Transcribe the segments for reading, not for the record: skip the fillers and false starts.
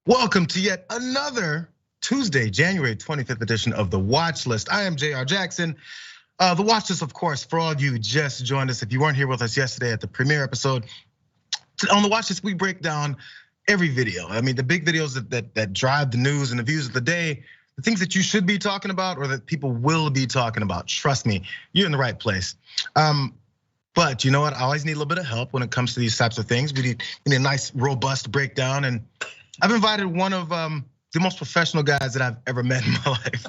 Welcome to yet another Tuesday, January 25th edition of The Watch List. I am Jayar Jackson. The Watch List, of course, for all of you who just joined us, if you weren't here with us yesterday at the premiere episode, on The Watch List, we break down every video. I mean, the big videos that drive the news and the views of the day, the things that you should be talking about or that people will be talking about. Trust me, you're in the right place. But you know what? I always need a little bit of help when it comes to these types of things. We need a nice, robust breakdown. And I've invited one of the most professional guys that I've ever met in my life.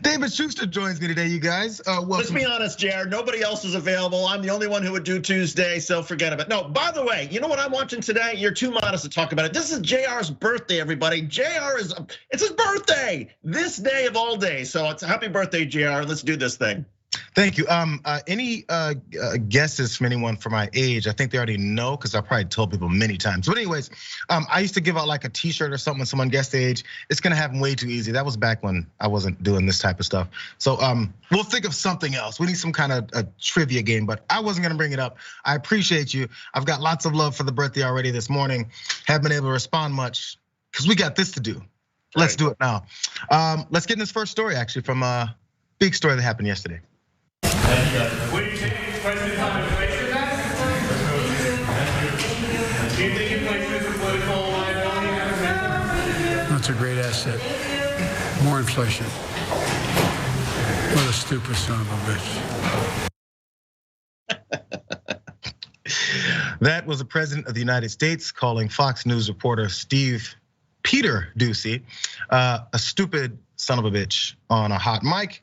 David Shuster joins me today, you guys. Welcome. Let's be honest, Jayar, nobody else is available. I'm the only one who would do Tuesday, so forget about it. No, by the way, you know what I'm watching today? You're too modest to talk about it. This is Jayar's birthday, everybody. It's his birthday, this day of all days. So it's a happy birthday, Jayar. Let's do this thing. Thank you. Any guesses from anyone for my age? I think they already know because I probably told people many times. But anyways, I used to give out like a T-shirt or something when someone guessed the age. It's gonna happen way too easy. That was back when I wasn't doing this type of stuff. So we'll think of something else. We need some kind of a trivia game, but I wasn't gonna bring it up. I appreciate you. I've got lots of love for the birthday already this morning. Haven't been able to respond much because we got this to do. Let's do it now. Let's get in this first story actually from a big story that happened yesterday. Would you take President Trump and place your bets? Do you think it places a political liability? That's a great asset. More inflation. What a stupid son of a bitch. That was the president of the United States calling Fox News reporter Peter Doocy a stupid son of a bitch on a hot mic.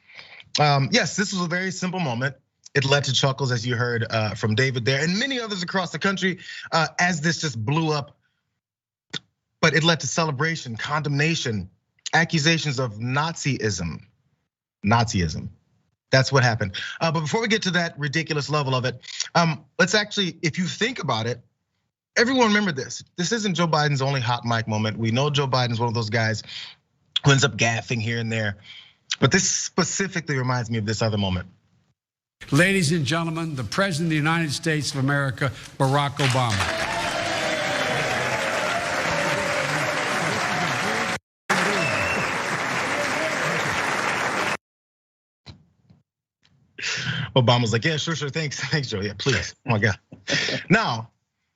Yes, this was a very simple moment. It led to chuckles, as you heard from David there, and many others across the country as this just blew up. But it led to celebration, condemnation, accusations of Nazism. That's what happened. But before we get to that ridiculous level of it, let's actually, if you think about it, everyone remember this. This isn't Joe Biden's only hot mic moment. We know Joe Biden's one of those guys who ends up gaffing here and there. But this specifically reminds me of this other moment. Ladies and gentlemen, the President of the United States of America, Barack Obama. Obama's like, yeah, sure, thanks, Joe, yeah, please, oh my God. Now,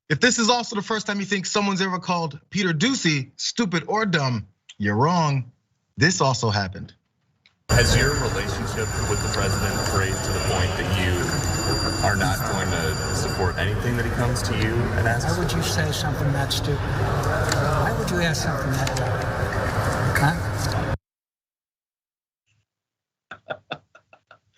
if this is also the first time you think someone's ever called Peter Doocy stupid or dumb, you're wrong. This also happened. Has your relationship with the president raised to the point that you are not going to support anything that he comes to you and asks? Why would you say something that stupid? Why would you ask something that dumb? Huh?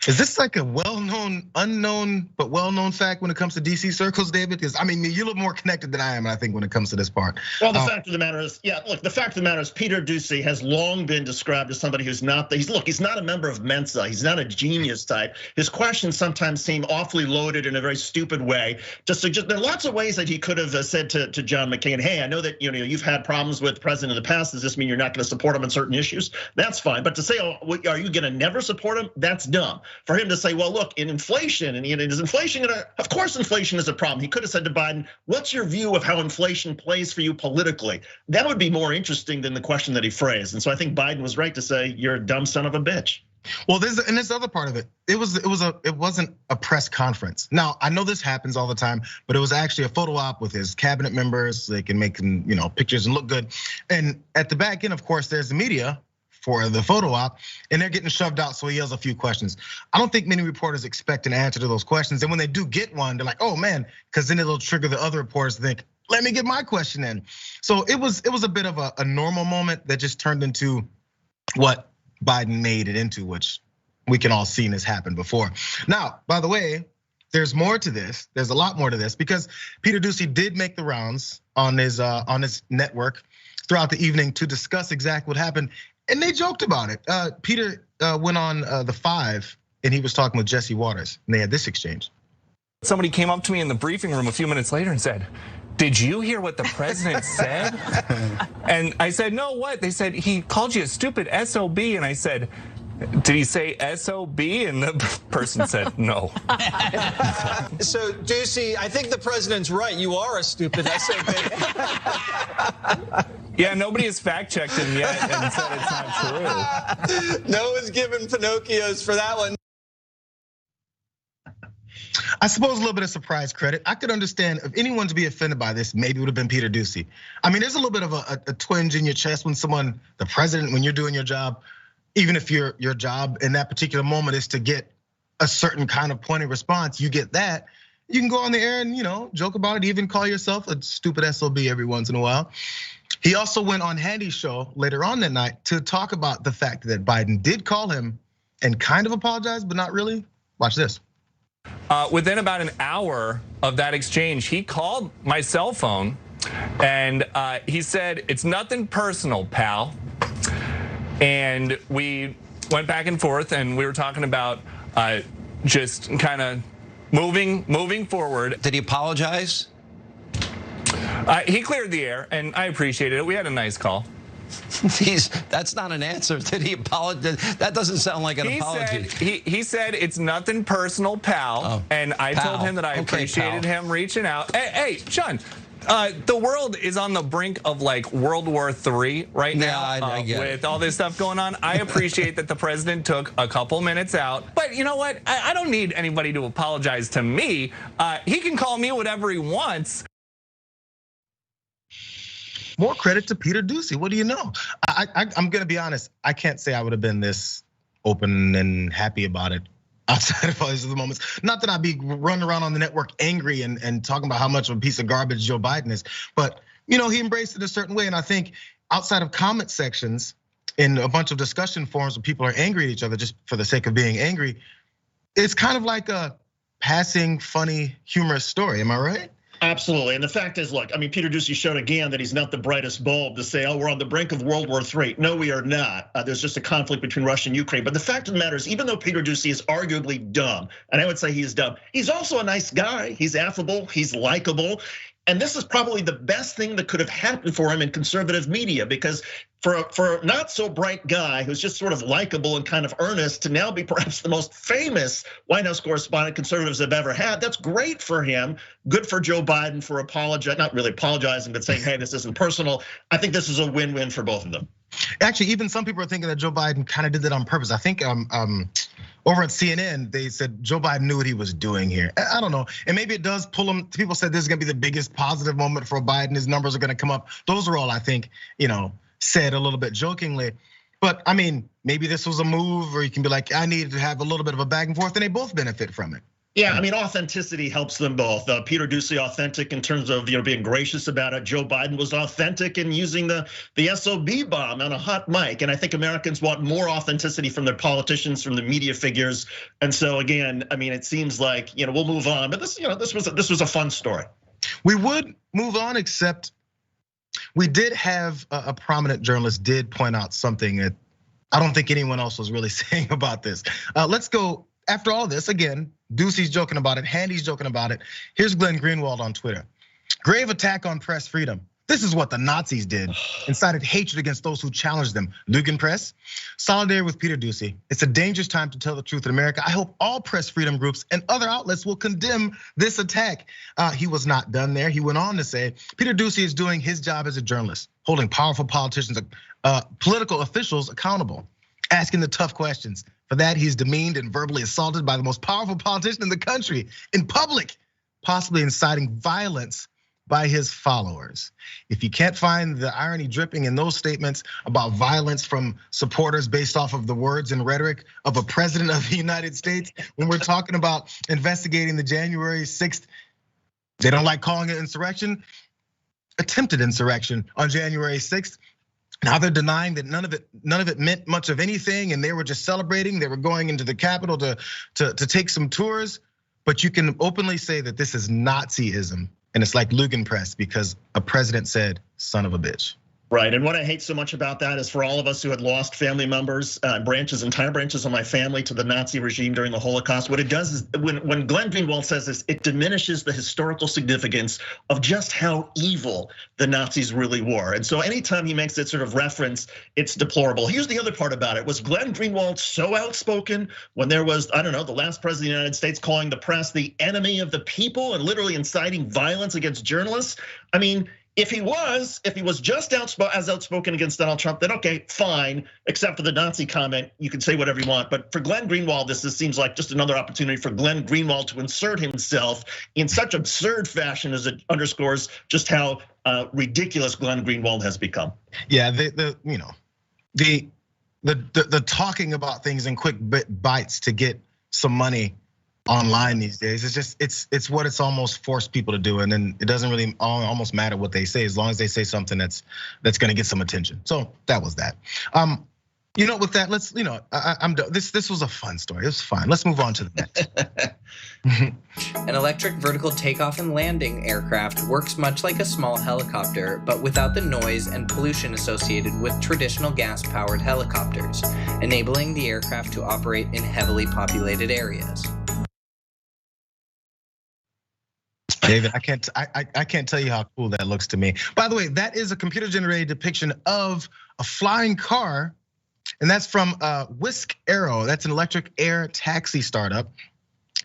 Is this like a well-known, unknown, but well-known fact when it comes to DC circles, David? Because I mean, you're a little more connected than I am, I think, when it comes to this part. Well, the fact of the matter is, yeah, look, the fact of the matter is Peter Doocy has long been described as somebody who's not, he's not a member of Mensa. He's not a genius type. His questions sometimes seem awfully loaded in a very stupid way. There are lots of ways that he could have said to John McCain, hey, I know that you've had problems with the president in the past. Does this mean you're not gonna support him on certain issues? That's fine, but to say, oh, are you gonna never support him? That's dumb. For him to say, well, look, in inflation, and is inflation of course inflation is a problem. He could have said to Biden, what's your view of how inflation plays for you politically? That would be more interesting than the question that he phrased. And so I think Biden was right to say, you're a dumb son of a bitch. Well, there's the other part of it. It wasn't a press conference. Now, I know this happens all the time, but it was actually a photo op with his cabinet members. They can make pictures and look good. And at the back end, of course, there's the media for the photo op, and they're getting shoved out, so he yells a few questions. I don't think many reporters expect an answer to those questions, and when they do get one, they're like, oh man, because then it'll trigger the other reporters to think, let me get my question in. So it was a bit of a normal moment that just turned into what Biden made it into, which we can all see has happened before. Now, by the way, there's more to this. There's a lot more to this because Peter Doocy did make the rounds on his network throughout the evening to discuss exactly what happened. And they joked about it. Peter went on the 5 and he was talking with Jesse Waters and they had this exchange. Somebody came up to me in the briefing room a few minutes later and said, did you hear what the president said? And I said, no, what? They said, he called you a stupid S.O.B. And I said, did he say S.O.B? And the person said no. So, Doocy, I think the president's right. You are a stupid S.O.B. Yeah, nobody has fact-checked him yet and said it's not true. No one's given Pinocchios for that one. I suppose a little bit of surprise credit. I could understand if anyone to be offended by this, maybe it would have been Peter Doocy. I mean, there's a little bit of a twinge in your chest when someone, the president, when you're doing your job, even if your job in that particular moment is to get a certain kind of pointed response, you get that. You can go on the air and joke about it, even call yourself a stupid SOB every once in a while. He also went on Handy's show later on that night to talk about the fact that Biden did call him and kind of apologize, but not really. Watch this. Within about an hour of that exchange, he called my cell phone and he said, "It's nothing personal, pal." And we went back and forth and we were talking about just kind of moving forward. Did he apologize? He cleared the air and I appreciated it. We had a nice call. That's not an answer. Did he apologize? That doesn't sound like an apology. He said it's nothing personal, pal. And I told him that I appreciated him reaching out. Hey, Sean, the world is on the brink of like World War III right now. I get with all this stuff going on. I appreciate that the president took a couple minutes out. But you know what? I don't need anybody to apologize to me. He can call me whatever he wants. More credit to Peter Doocy. What do you know? I'm gonna be honest. I can't say I would have been this open and happy about it outside of all these other moments. Not that I'd be running around on the network angry and talking about how much of a piece of garbage Joe Biden is, but he embraced it a certain way. And I think outside of comment sections in a bunch of discussion forums where people are angry at each other just for the sake of being angry, it's kind of like a passing, funny, humorous story. Am I right? Absolutely, and the fact is, look, I mean, Peter Doocy showed again that he's not the brightest bulb to say, oh, we're on the brink of World War III. No, we are not. There's just a conflict between Russia and Ukraine. But the fact of the matter is, even though Peter Doocy is arguably dumb, and I would say he is dumb, he's also a nice guy. He's affable, he's likable. And this is probably the best thing that could have happened for him in conservative media, because for a not so bright guy who's just sort of likable and kind of earnest to now be perhaps the most famous White House correspondent conservatives have ever had, that's great for him. Good for Joe Biden for not really apologizing, but saying, hey, this isn't personal. I think this is a win-win for both of them. Actually, even some people are thinking that Joe Biden kind of did that on purpose. I think over at CNN, they said Joe Biden knew what he was doing here. I don't know, and maybe it does pull him. People said this is gonna be the biggest positive moment for Biden. His numbers are gonna come up. Those are all, I think, said a little bit jokingly. But I mean, maybe this was a move, or you can be like, I needed to have a little bit of a back and forth, and they both benefit from it. Yeah, I mean, authenticity helps them both. Peter Doocy authentic in terms of being gracious about it. Joe Biden was authentic in using the S.O.B. bomb on a hot mic. And I think Americans want more authenticity from their politicians, from the media figures. And so again, I mean, it seems like we'll move on. But this was a fun story. We would move on, except we did have a prominent journalist did point out something that I don't think anyone else was really saying about this. Let's go. After all this, again, Doocy's joking about it, Handy's joking about it. Here's Glenn Greenwald on Twitter. Grave attack on press freedom. This is what the Nazis did, incited hatred against those who challenged them. Lugenpress, solidarity with Peter Doocy. It's a dangerous time to tell the truth in America. I hope all press freedom groups and other outlets will condemn this attack. He was not done there. He went on to say, Peter Doocy is doing his job as a journalist, holding powerful politicians, political officials accountable, asking the tough questions. For that, he's demeaned and verbally assaulted by the most powerful politician in the country in public, possibly inciting violence by his followers. If you can't find the irony dripping in those statements about violence from supporters based off of the words and rhetoric of a president of the United States, when we're talking about investigating the January 6th, they don't like calling it insurrection, attempted insurrection on January 6th. Now they're denying that none of it meant much of anything, and they were just celebrating. They were going into the Capitol to take some tours, but you can openly say that this is Nazism, and it's like Lugenpress because a president said, "Son of a bitch." Right, and what I hate so much about that is for all of us who had lost family members, entire branches of my family to the Nazi regime during the Holocaust. What it does is when Glenn Greenwald says this, it diminishes the historical significance of just how evil the Nazis really were. And so anytime he makes that sort of reference, it's deplorable. Here's the other part about it. Was Glenn Greenwald so outspoken when there was, I don't know, the last president of the United States calling the press the enemy of the people and literally inciting violence against journalists? I mean, If he was just as outspoken against Donald Trump, then okay, fine, except for the Nazi comment, you can say whatever you want. But for Glenn Greenwald, this seems like just another opportunity for Glenn Greenwald to insert himself in such absurd fashion as it underscores just how ridiculous Glenn Greenwald has become. Yeah, the talking about things in quick bites to get some money online these days. It's what it's almost forced people to do, and then it doesn't really almost matter what they say as long as they say something that's going to get some attention. So that was that. With that, let's I'm done. This was a fun story. It was fun. Let's move on to the next. An electric vertical takeoff and landing aircraft works much like a small helicopter, but without the noise and pollution associated with traditional gas-powered helicopters, enabling the aircraft to operate in heavily populated areas. David, I can't tell you how cool that looks to me. By the way, that is a computer-generated depiction of a flying car, and that's from Whisk Aero. That's an electric air taxi startup,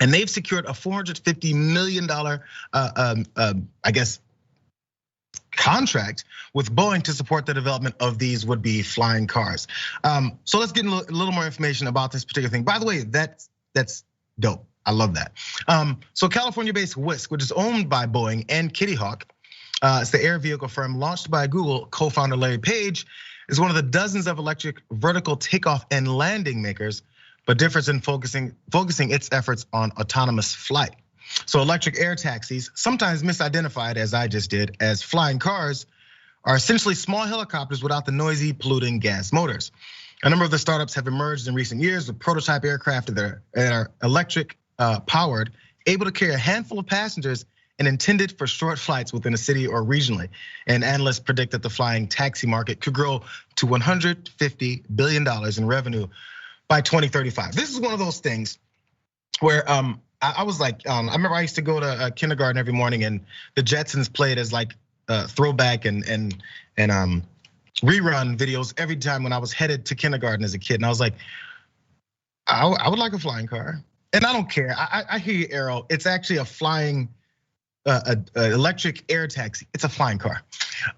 and they've secured a $450 million, I guess, contract with Boeing to support the development of these would-be flying cars. So let's get a little more information about this particular thing. By the way, that's dope. I love that. So California-based Whisk, which is owned by Boeing and Kitty Hawk, it's the air vehicle firm launched by Google co-founder Larry Page, is one of the dozens of electric vertical takeoff and landing makers, but differs in focusing its efforts on autonomous flight. So electric air taxis, sometimes misidentified as I just did as flying cars, are essentially small helicopters without the noisy, polluting gas motors. A number of the startups have emerged in recent years with prototype aircraft that are electric powered, able to carry a handful of passengers and intended for short flights within a city or regionally. And analysts predict that the flying taxi market could grow to $150 billion in revenue by 2035. This is one of those things where I was like, I remember I used to go to kindergarten every morning, and the Jetsons played as like throwback and rerun videos every time when I was headed to kindergarten as a kid. And I was like, I would like a flying car. And I don't care. I hear you, Arrow. It's actually a flying electric air taxi. It's a flying car.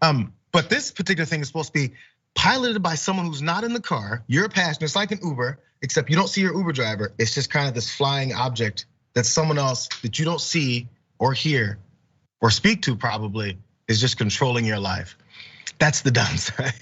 But this particular thing is supposed to be piloted by someone who's not in the car. You're a passenger. It's like an Uber, except you don't see your Uber driver. It's just kind of this flying object that someone else that you don't see or hear or speak to probably is just controlling your life. That's the downside.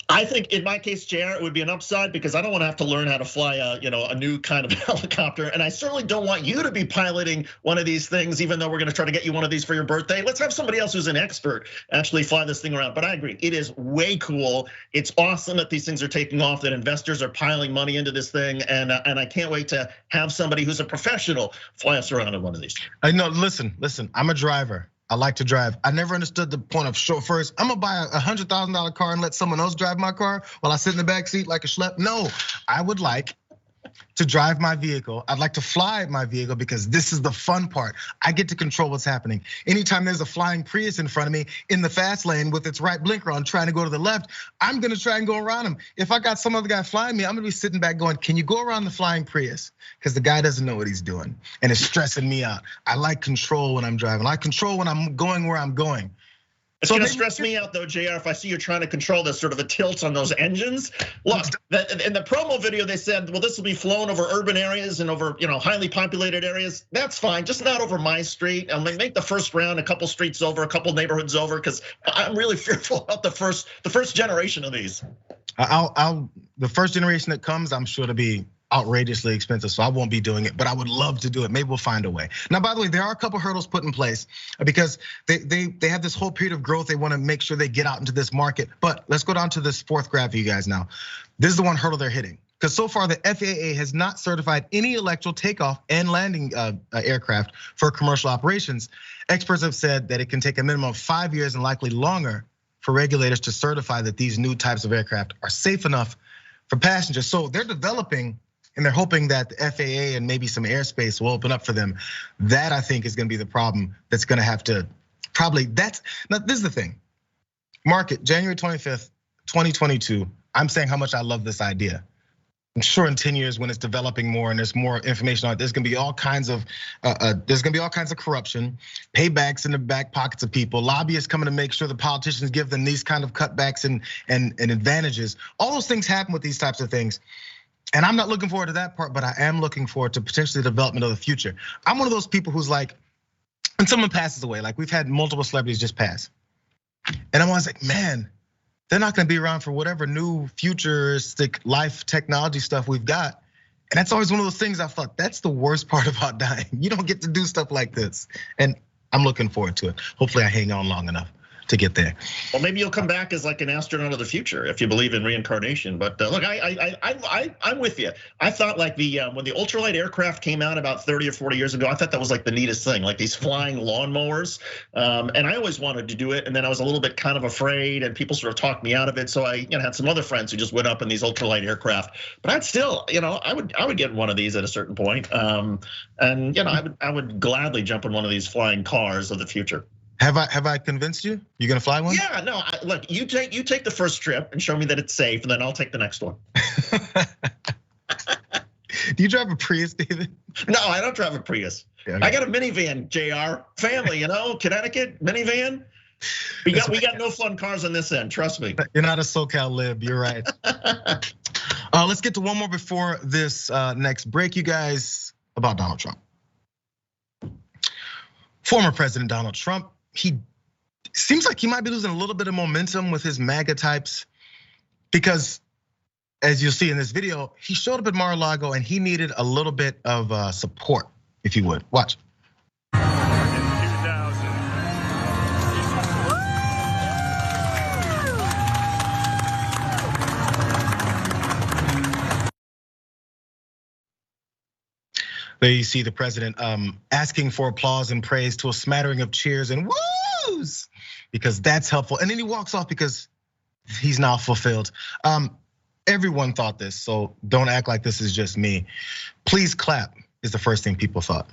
I think in my case, Jayar, it would be an upside because I don't want to have to learn how to fly a new kind of helicopter. And I certainly don't want you to be piloting one of these things, even though we're going to try to get you one of these for your birthday. Let's have somebody else who's an expert actually fly this thing around. But I agree, it is way cool. It's awesome that these things are taking off, that investors are piling money into this thing. And I can't wait to have somebody who's a professional fly us around in one of these. I know, listen, I'm a driver. I like to drive. I never understood the point of chauffeurs. I'm gonna buy a $100,000 car and let someone else drive my car while I sit in the back seat like a schlep. No, I would like to drive my vehicle. I'd like to fly my vehicle because this is the fun part. I get to control what's happening. Anytime there's a flying Prius in front of me in the fast lane with its right blinker on trying to go to the left, I'm gonna try and go around him. If I got some other guy flying me, I'm gonna be sitting back going, can you go around the flying Prius? Because the guy doesn't know what he's doing and it's stressing me out. I like control when I'm driving. I like control when I'm going where I'm going. It's gonna stress me out though, Jayar, if I see you trying to control this sort of a tilt on those engines. Look, in the promo video they said, well, this will be flown over urban areas and over highly populated areas. That's fine, just not over my street. I'll make the first round a couple streets over, a couple neighborhoods over, because I'm really fearful about the first generation of these. The first generation that comes, I'm sure to be outrageously expensive, so I won't be doing it, but I would love to do it. Maybe we'll find a way. Now, by the way, there are a couple hurdles put in place because they have this whole period of growth. They want to make sure they get out into this market. But let's go down to this fourth graph for you guys now. This is the one hurdle they're hitting. Because so far the FAA has not certified any electrical takeoff and landing aircraft for commercial operations. Experts have said that it can take a minimum of 5 years and likely longer for regulators to certify that these new types of aircraft are safe enough for passengers. So they're developing, and they're hoping that the FAA and maybe some airspace will open up for them. That I think is gonna be the problem that's gonna have to probably, now this is the thing. Market, January 25th, 2022, I'm saying how much I love this idea. I'm sure in 10 years when it's developing more and there's more information on it, there's gonna be all kinds of corruption, paybacks in the back pockets of people, lobbyists coming to make sure the politicians give them these kind of cutbacks and advantages. All those things happen with these types of things. And I'm not looking forward to that part, but I am looking forward to potentially the development of the future. I'm one of those people who's like, when someone passes away, like we've had multiple celebrities just pass. And I'm always like, man, they're not gonna be around for whatever new futuristic life technology stuff we've got. And that's always one of those things I thought, that's the worst part about dying. You don't get to do stuff like this. And I'm looking forward to it. Hopefully I hang on long enough to get there. Well, maybe you'll come back as like an astronaut of the future if you believe in reincarnation. But look, I'm with you. I thought like when the ultralight aircraft came out about 30 or 40 years ago, I thought that was like the neatest thing, like these flying lawnmowers. And I always wanted to do it, and then I was a little bit kind of afraid, and people sort of talked me out of it. So I had some other friends who just went up in these ultralight aircraft. But I'd still, I would get one of these at a certain point. And I would gladly jump in one of these flying cars of the future. Have I convinced you? You gonna fly one? Yeah, no. Look, you take the first trip and show me that it's safe, and then I'll take the next one. Do you drive a Prius, David? No, I don't drive a Prius. Yeah, okay. I got a minivan, JR. Family, Connecticut minivan. We got no fun cars on this end. Trust me. You're not a SoCal lib. You're right. Let's get to one more before this next break, you guys. About Donald Trump. Former President Donald Trump. He seems like he might be losing a little bit of momentum with his MAGA types, because as you'll see in this video, he showed up at Mar-A-Lago and he needed a little bit of support, if you would. Watch. There you see the president asking for applause and praise to a smattering of cheers and woos, because that's helpful. And then he walks off because he's now fulfilled. Everyone thought this, so don't act like this is just me. Please clap is the first thing people thought.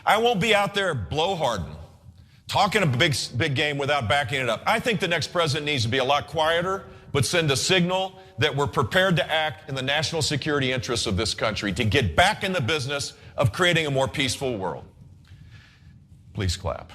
I won't be out there blowharding, talking a big game without backing it up. I think the next president needs to be a lot quieter, but send a signal that we're prepared to act in the national security interests of this country, to get back in the business of creating a more peaceful world. Please clap.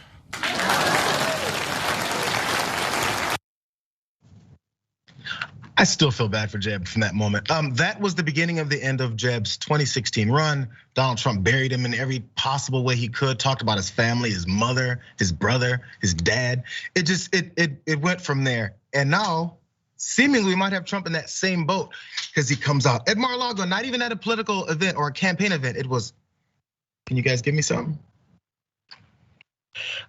I still feel bad for Jeb from that moment. That was the beginning of the end of Jeb's 2016 run. Donald Trump buried him in every possible way he could, talked about his family, his mother, his brother, his dad. It went from there. And now, seemingly we might have Trump in that same boat, because he comes out at Mar-a-Lago, not even at a political event or a campaign event. It was, can you guys give me something?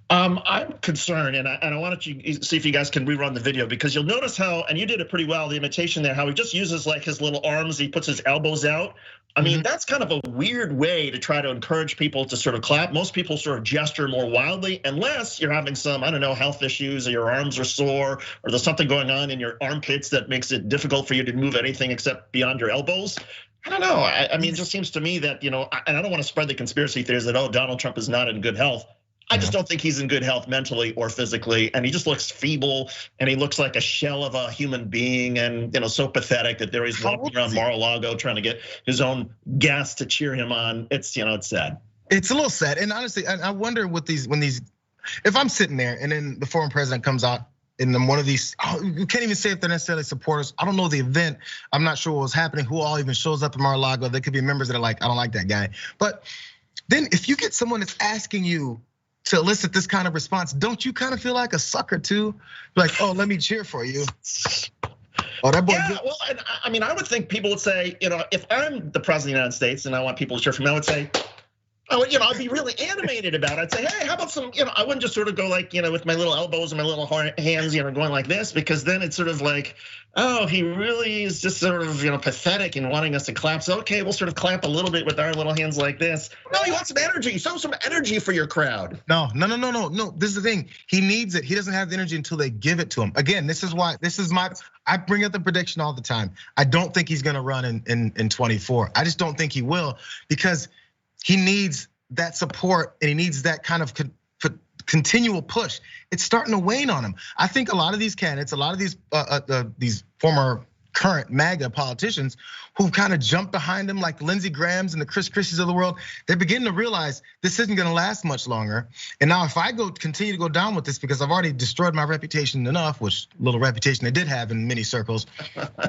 I'm concerned, and I wanted you see if you guys can rerun the video, because you'll notice how, and you did it pretty well, the imitation there, how he just uses like his little arms, he puts his elbows out. I mean, that's kind of a weird way to try to encourage people to sort of clap. Most people sort of gesture more wildly, unless you're having some, I don't know, health issues, or your arms are sore, or there's something going on in your armpits that makes it difficult for you to move anything except beyond your elbows. I don't know. I mean, it just seems to me that, and I don't want to spread the conspiracy theories that, Donald Trump is not in good health. I just don't think he's in good health mentally or physically, and he just looks feeble, and he looks like a shell of a human being, and so pathetic that there he's walking around Mar-a-Lago trying to get his own guests to cheer him on. It's it's sad. It's a little sad, and honestly, I wonder if I'm sitting there and then the former president comes out in one of these, you can't even say if they're necessarily supporters. I don't know the event. I'm not sure what was happening, who all even shows up at Mar-a-Lago. There could be members that are like, I don't like that guy. But then if you get someone that's asking you to elicit this kind of response, don't you kind of feel like a sucker too? Like, let me cheer for you. That boy. Yeah, well, I mean, I would think people would say, if I'm the president of the United States and I want people to cheer for me, I would say, I'd be really animated about it. I'd say, hey, how about some, I wouldn't just sort of go like, with my little elbows and my little hands, going like this, because then it's sort of like, oh, he really is just sort of, pathetic in wanting us to clap. So, okay, we'll sort of clap a little bit with our little hands like this. No, he wants some energy. Show some energy for your crowd. No. This is the thing. He needs it. He doesn't have the energy until they give it to him. Again, this is I bring up the prediction all the time. I don't think he's gonna run in 24. I just don't think he will, because he needs that support and he needs that kind of continual push. It's starting to wane on him. I think a lot of these candidates, a lot of these former current MAGA politicians who kind of jump behind him, like Lindsey Graham's and the Chris Christies of the world. They're beginning to realize this isn't gonna last much longer. And now if I continue to go down with this, because I've already destroyed my reputation enough, which little reputation they did have in many circles,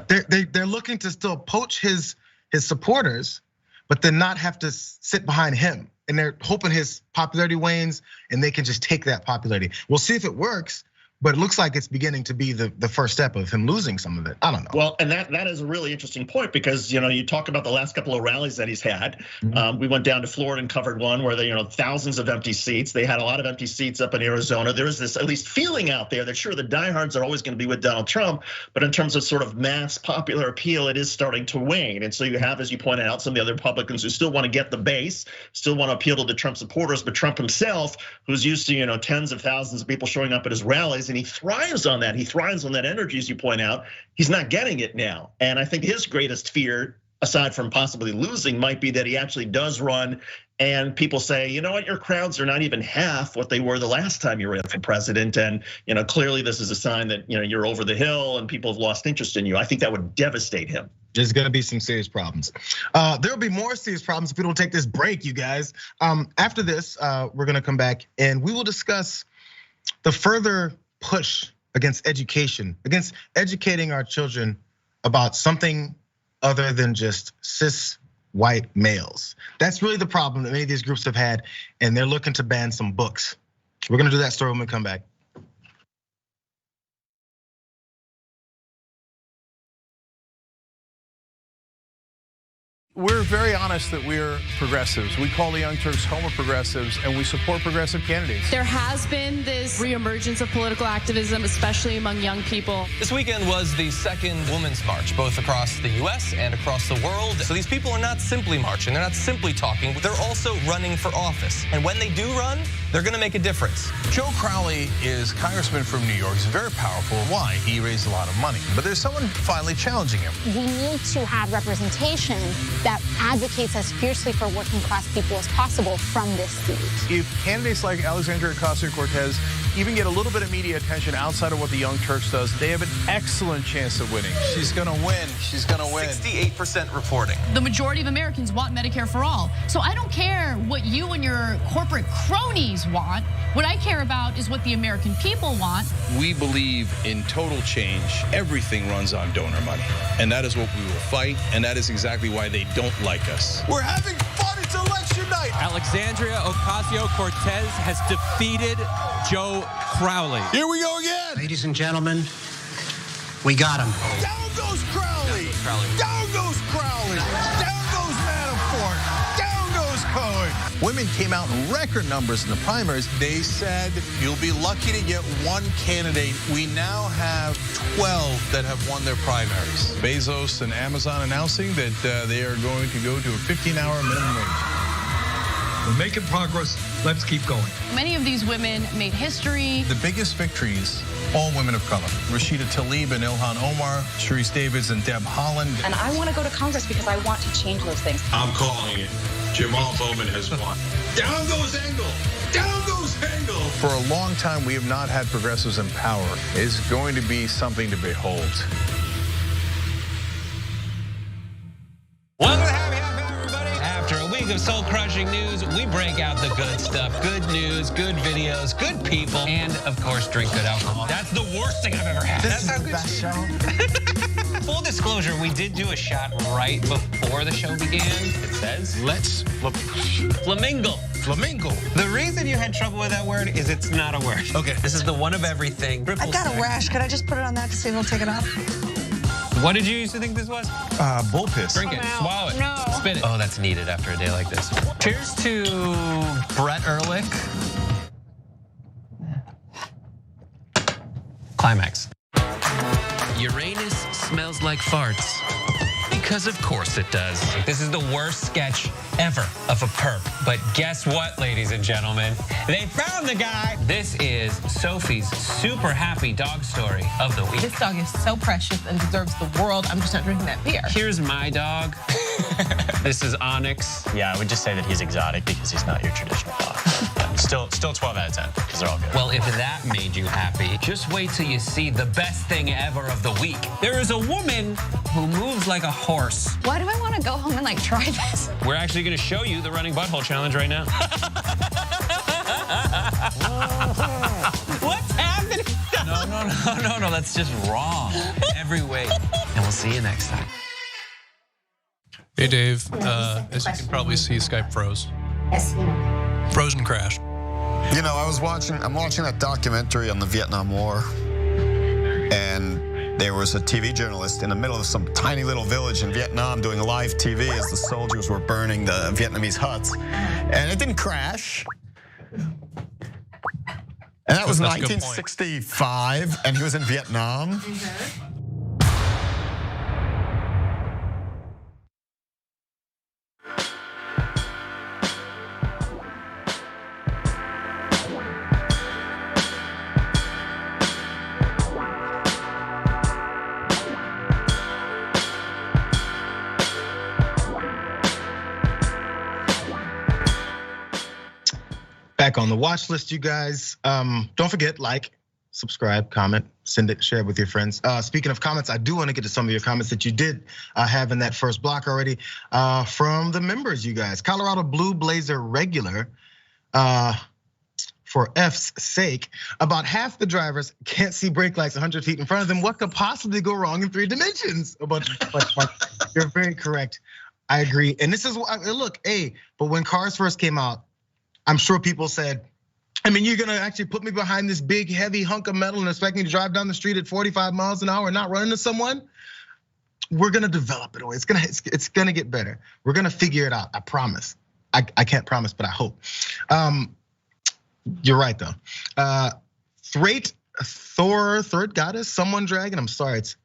they're looking to still poach his supporters, but then not have to sit behind him. And they're hoping his popularity wanes and they can just take that popularity. We'll see if it works. But it looks like it's beginning to be the first step of him losing some of it. I don't know. Well, and that is a really interesting point, because you talk about the last couple of rallies that he's had. We went down to Florida and covered one where they thousands of empty seats. They had a lot of empty seats up in Arizona. There is this at least feeling out there that sure, the diehards are always going to be with Donald Trump, but in terms of sort of mass popular appeal, it is starting to wane. And so you have, as you pointed out, some of the other Republicans who still want to get the base, still want to appeal to the Trump supporters, but Trump himself, who's used to tens of thousands of people showing up at his rallies, and he thrives on that. He thrives on that energy, as you point out. He's not getting it now. And I think his greatest fear, aside from possibly losing, might be that he actually does run and people say, you know what, your crowds are not even half what they were the last time you ran for president. And clearly this is a sign that you're over the hill and people have lost interest in you. I think that would devastate him. There's gonna be some serious problems. There'll be more serious problems if we don't take this break, you guys. After this, we're gonna come back and we will discuss the further push against education, against educating our children about something other than just cis white males. That's really the problem that many of these groups have had, and they're looking to ban some books. We're gonna do that story when we come back. We're very honest that we're progressives. We call the Young Turks home of progressives, and we support progressive candidates. There has been this reemergence of political activism, especially among young people. This weekend was the second Women's March, both across the US and across the world. So these people are not simply marching, they're not simply talking, they're also running for office. And when they do run, they're gonna make a difference. Joe Crowley is congressman from New York. He's very powerful. Why? He raised a lot of money. But there's someone finally challenging him. We need to have representation that advocates as fiercely for working class people as possible from this seat. If candidates like Alexandria Ocasio-Cortez even get a little bit of media attention outside of what the Young Turks does, they have an excellent chance of winning. She's gonna win, she's gonna win. 68% reporting. The majority of Americans want Medicare for all. So I don't care what you and your corporate cronies want. What I care about is what the American people want. We believe in total change. Everything runs on donor money. And that is what we will fight, and that is exactly why they don't like us. We're having fun, it's election night. Alexandria Ocasio-Cortez has defeated Joe Crowley. Here we go again. Ladies and gentlemen, we got him. Down goes Crowley. Down goes Crowley. Down goes Manafort. Down goes Cohen. Women came out in record numbers in the primaries. They said you'll be lucky to get one candidate. We now have 12 that have won their primaries. Bezos and Amazon announcing that they are going to go to a 15-hour minimum wage. We're making progress. Let's keep going. Many of these women made history. The biggest victories, all women of color. Rashida Tlaib and Ilhan Omar, Sharice Davids and Deb Haaland. And I want to go to Congress because I want to change those things. I'm calling it. Jamal Bowman has won. Down goes Engel. Down goes Engel. For a long time, we have not had progressives in power. It's going to be something to behold. Welcome to the Happy Hour, everybody. After a week of soul-crushing news, we break out the good stuff. Good news, good videos, good people, and of course, drink good alcohol. That's the worst thing I've ever had. This is the best show. Full disclosure, we did do a shot right before the show began. It says, let's flamingo. Flamingo. The reason you had trouble with that word is it's not a word. Okay. This is the one of everything. I've got a rash. Could I just put it on that to see if it'll take it off? What did you used to think this was? Bull piss. Drink it, swallow it, No. spit it. Oh, that's needed after a day like this. Cheers to Brett Ehrlich. Climax. Uranus smells like farts. Because of course it does. This is the worst sketch ever of a perp. But guess what, ladies and gentlemen? They found the guy. This is Sophie's super happy dog story of the week. This dog is so precious and deserves the world. I'm just not drinking that beer. Here's my dog. This is Onyx. Yeah, I would just say that he's exotic because he's not your traditional dog. Still 12 out of 10, because they're all good. Well, if that made you happy, just wait till you see the best thing ever of the week. There is a woman who moves like a horse. Why do I want to go home and like try this? We're actually going to show you the running butthole challenge right now. What's happening? No, that's just wrong. Every way. And we'll see you next time. Hey, Dave. As you can probably see, Skype froze. Froze and crashed. You know, I'm watching that documentary on the Vietnam War, and there was a TV journalist in the middle of some tiny little village in Vietnam doing live TV as the soldiers were burning the Vietnamese huts, and it didn't crash. And that was 1965, and he was in Vietnam. Back on the watch list, you guys. Don't forget, like, subscribe, comment, send it, share it with your friends. Speaking of comments, I do want to get to some of your comments that you did have in that first block already from the members, you guys. Colorado Blue Blazer Regular, for F's sake, about half the drivers can't see brake lights 100 feet in front of them. What could possibly go wrong in 3 dimensions? But you're very correct. I agree. And this is, look, but when cars first came out, I'm sure people said, I mean, you're gonna actually put me behind this big, heavy hunk of metal and expect me to drive down the street at 45 miles an hour and not run into someone? We're gonna develop it. It's gonna get better. We're gonna figure it out. I promise. I can't promise, but I hope. You're right though. Third Goddess, Someone Dragon. I'm sorry, it's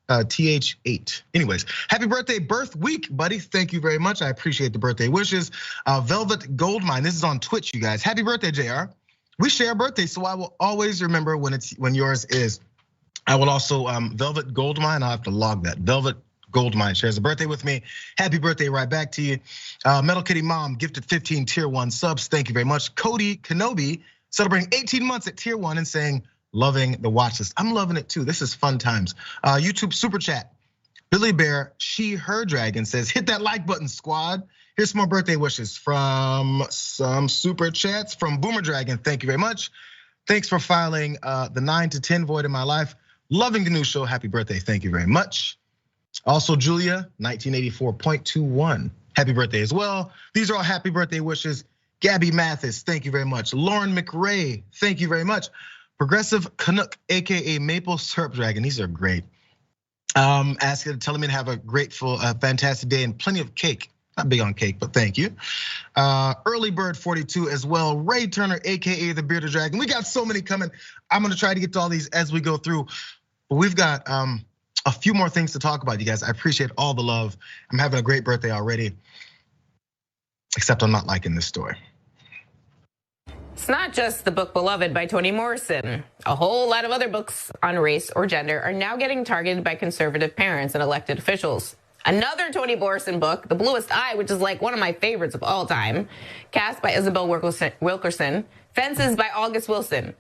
TH8. Anyways, happy birthday, birth week, buddy. Thank you very much. I appreciate the birthday wishes. Velvet Goldmine, this is on Twitch, you guys. Happy birthday, JR. We share birthdays, so I will always remember when yours is. I will also, Velvet Goldmine, I'll have to log that. Velvet Goldmine shares a birthday with me. Happy birthday right back to you. Metal Kitty Mom gifted 15 tier 1 subs. Thank you very much. Cody Kenobi celebrating 18 months at tier 1 and saying, loving the watch list. I'm loving it too. This is fun times. YouTube super chat. Billy Bear, her dragon says, hit that like button, squad. Here's some more birthday wishes from some super chats from Boomer Dragon. Thank you very much. Thanks for filing the 9 to 10 void in my life. Loving the new show. Happy birthday. Thank you very much. Also, Julia, 1984.21. Happy birthday as well. These are all happy birthday wishes. Gabby Mathis, thank you very much. Lauren McRae, thank you very much. Progressive Canuck, AKA Maple Syrup Dragon, these are great. Telling me to have a grateful, fantastic day and plenty of cake. Not big on cake, but thank you. Early Bird 42 as well. Ray Turner, AKA the Bearded Dragon. We got so many coming. I'm gonna try to get to all these as we go through. But we've got a few more things to talk about, you guys. I appreciate all the love. I'm having a great birthday already. Except I'm not liking this story. It's not just the book Beloved by Toni Morrison. A whole lot of other books on race or gender are now getting targeted by conservative parents and elected officials. Another Toni Morrison book, The Bluest Eye, which is like one of my favorites of all time, Cast by Isabel Wilkerson, Fences by August Wilson.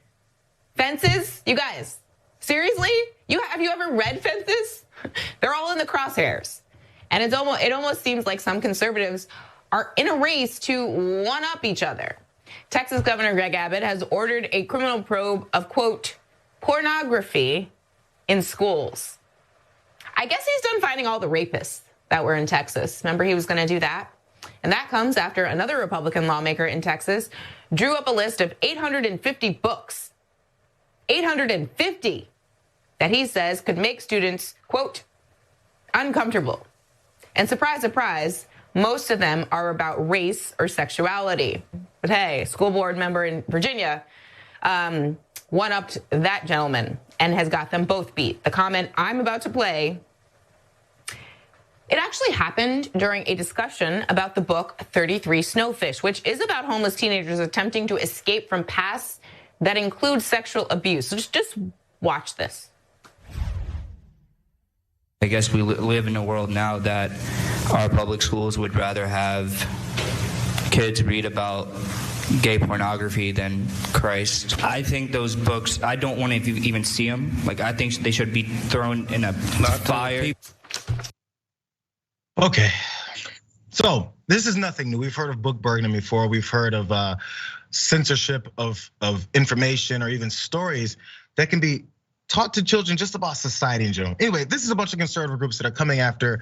Fences? You guys, seriously? Have you ever read Fences? They're all in the crosshairs. And it almost seems like some conservatives are in a race to one-up each other. Texas Governor Greg Abbott has ordered a criminal probe of, quote, pornography in schools. I guess he's done finding all the rapists that were in Texas. Remember, he was gonna do that? And that comes after another Republican lawmaker in Texas drew up a list of 850 books, 850, that he says could make students, quote, uncomfortable. And surprise, surprise, most of them are about race or sexuality. But hey, school board member in Virginia one-upped that gentleman and has got them both beat. The comment I'm about to play, it actually happened during a discussion about the book 33 Snowfish, which is about homeless teenagers attempting to escape from pasts that include sexual abuse. So just watch this. I guess we live in a world now that our public schools would rather have kids read about gay pornography than Christ. I think those books, I don't want to even see them. Like, I think they should be thrown in a fire. Okay, so this is nothing new. We've heard of book burning before. We've heard of censorship of information or even stories that can be taught to children just about society in general. Anyway, this is a bunch of conservative groups that are coming after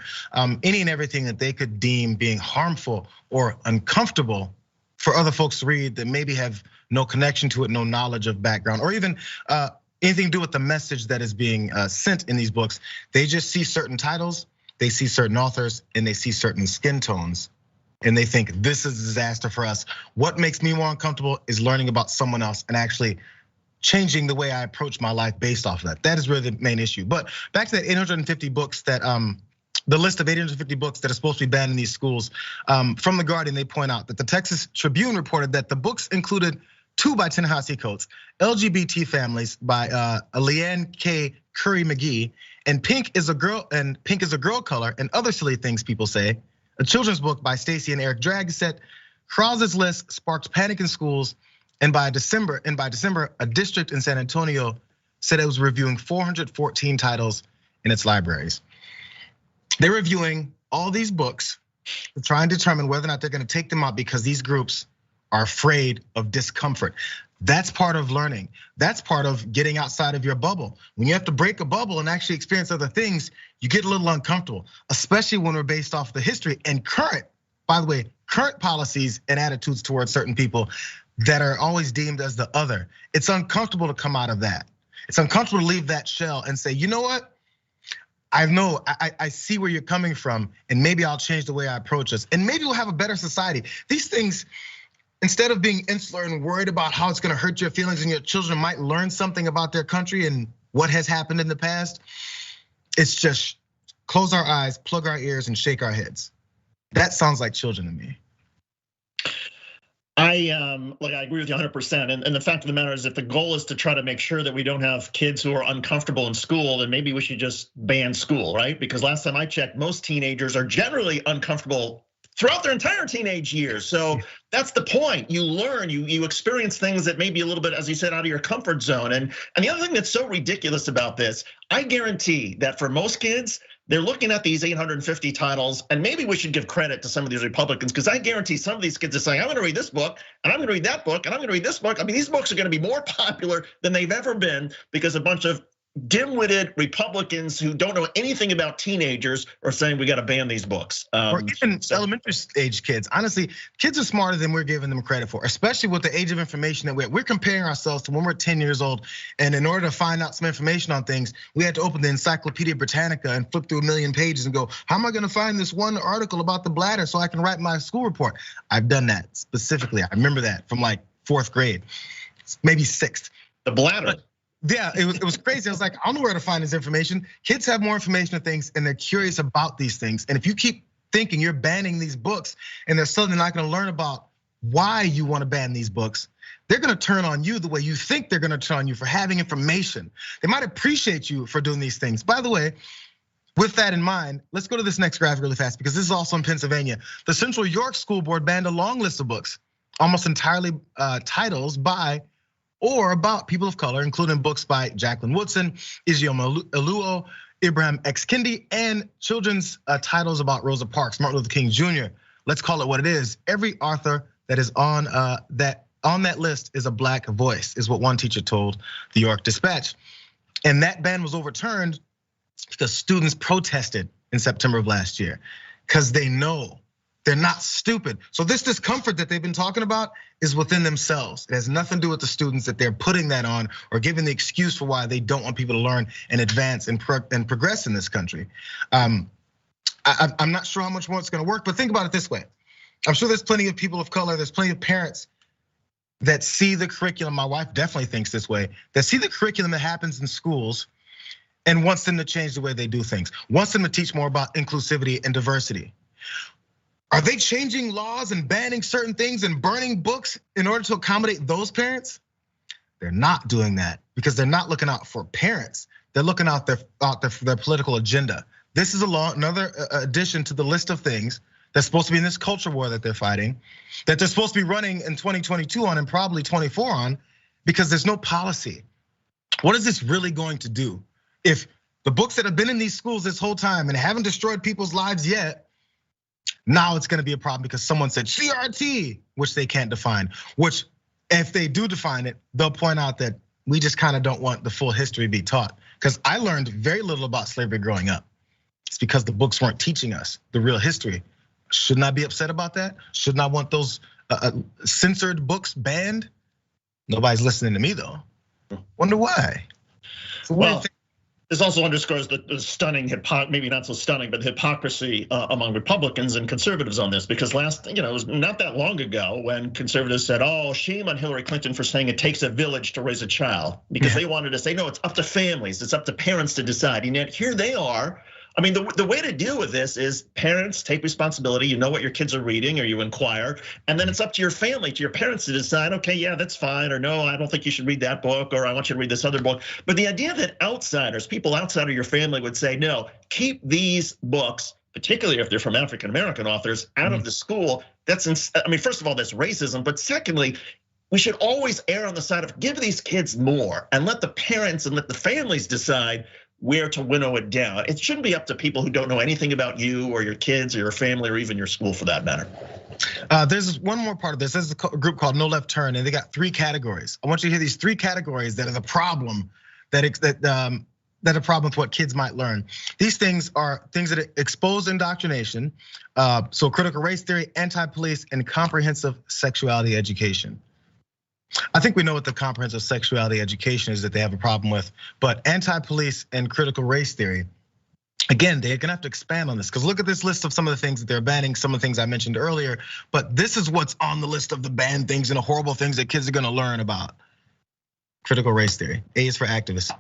any and everything that they could deem being harmful or uncomfortable for other folks to read that maybe have no connection to it, no knowledge of background, or even anything to do with the message that is being sent in these books. They just see certain titles, they see certain authors, and they see certain skin tones, and they think this is a disaster for us. What makes me more uncomfortable is learning about someone else and actually changing the way I approach my life based off of that. That is really the main issue. But back to that 850 books that, the list of 850 books that are supposed to be banned in these schools. From The Guardian, they point out that the Texas Tribune reported that the books included 2 by Ta-Nehisi Coates, LGBT Families by Leanne K. Curry McGee, and Pink is a Girl Color and Other Silly Things People Say, a children's book by Stacy and Eric Dragset. Krause's list sparked panic in schools, and by December, a district in San Antonio said it was reviewing 414 titles in its libraries. They're reviewing all these books to try and determine whether or not they're gonna take them out because these groups are afraid of discomfort. That's part of learning. That's part of getting outside of your bubble. When you have to break a bubble and actually experience other things, you get a little uncomfortable, especially when we're based off the history and current, by the way, current policies and attitudes towards certain people that are always deemed as the other. It's uncomfortable to come out of that. It's uncomfortable to leave that shell and say, you know what? I see where you're coming from, and maybe I'll change the way I approach this, and maybe we'll have a better society. These things, instead of being insular and worried about how it's gonna hurt your feelings and your children might learn something about their country and what has happened in the past, it's just close our eyes, plug our ears, and shake our heads. That sounds like children to me. I agree with you 100%. And the fact of the matter is, if the goal is to try to make sure that we don't have kids who are uncomfortable in school, then maybe we should just ban school, right? Because last time I checked, most teenagers are generally uncomfortable throughout their entire teenage years. So that's the point. You learn, you experience things that may be a little bit, as you said, out of your comfort zone. And the other thing that's so ridiculous about this, I guarantee that for most kids, they're looking at these 850 titles, and maybe we should give credit to some of these Republicans, because I guarantee some of these kids are saying, I'm gonna read this book, and I'm gonna read that book, and I'm gonna read this book. I mean, these books are gonna be more popular than they've ever been because a bunch of dim-witted Republicans who don't know anything about teenagers are saying we got to ban these books. Or even elementary age kids. Honestly, kids are smarter than we're giving them credit for, especially with the age of information that we're comparing ourselves to when we're 10 years old. And in order to find out some information on things, we had to open the Encyclopedia Britannica and flip through a million pages and go, how am I gonna find this one article about the bladder so I can write my school report? I've done that specifically. I remember that from like 4th grade, maybe 6th. The bladder. Yeah, it was crazy. I was like, I don't know where to find this information. Kids have more information of things and they're curious about these things. And if you keep thinking you're banning these books and they're suddenly not gonna learn about why you wanna ban these books, they're gonna turn on you the way you think they're gonna turn on you for having information. They might appreciate you for doing these things. By the way, with that in mind, let's go to this next graphic really fast because this is also in Pennsylvania. The Central York School Board banned a long list of books, almost entirely titles by or about people of color, including books by Jacqueline Woodson, Ijeoma Oluo, Ibrahim X. Kendi, and children's titles about Rosa Parks, Martin Luther King Jr. Let's call it what it is. Every author that is on that list is a Black voice, is what one teacher told the York Dispatch. And that ban was overturned because students protested in September of last year, because they know they're not stupid. So this discomfort that they've been talking about is within themselves. It has nothing to do with the students that they're putting that on or giving the excuse for why they don't want people to learn and advance and progress in this country. I'm not sure how much more it's gonna work, but think about it this way. I'm sure there's plenty of people of color, there's plenty of parents that see the curriculum, my wife definitely thinks this way, that see the curriculum that happens in schools and wants them to change the way they do things, wants them to teach more about inclusivity and diversity. Are they changing laws and banning certain things and burning books in order to accommodate those parents? They're not doing that because they're not looking out for parents. They're looking out for their political agenda. This is another addition to the list of things that's supposed to be in this culture war that they're fighting, that they're supposed to be running in 2022 on and probably 24 on, because there's no policy. What is this really going to do? If the books that have been in these schools this whole time and haven't destroyed people's lives yet, now it's gonna be a problem because someone said CRT, which they can't define, which if they do define it, they'll point out that we just kind of don't want the full history to be taught. Because I learned very little about slavery growing up. It's because the books weren't teaching us the real history. Shouldn't I be upset about that? Shouldn't I want those censored books banned? Nobody's listening to me though. Wonder why. So well, this also underscores the stunning maybe not so stunning, but the hypocrisy among Republicans and conservatives on this. Because it was not that long ago when conservatives said, "Oh, shame on Hillary Clinton for saying it takes a village to raise a child," because they wanted to say, "No, it's up to families, it's up to parents to decide." And yet here they are. I mean, the way to deal with this is parents take responsibility. You know what your kids are reading, or you inquire, and then it's up to your family, to your parents to decide, okay, yeah, that's fine, or no, I don't think you should read that book, or I want you to read this other book. But the idea that outsiders, people outside of your family would say, no, keep these books, particularly if they're from African-American authors, out of the school, I mean, first of all, that's racism, but secondly, we should always err on the side of give these kids more and let the parents and let the families decide where to winnow it down. It shouldn't be up to people who don't know anything about you or your kids or your family or even your school for that matter. There's one more part of this. There's a group called No Left Turn, and they got 3 categories. I want you to hear these 3 categories that are the problem that are a problem with what kids might learn. These things are things that expose indoctrination, so critical race theory, anti-police, and comprehensive sexuality education. I think we know what the comprehensive sexuality education is that they have a problem with, but anti-police and critical race theory, again, they're gonna have to expand on this, because look at this list of some of the things that they're banning, some of the things I mentioned earlier, but this is what's on the list of the banned things and the horrible things that kids are gonna learn about. Critical race theory, A is for activist.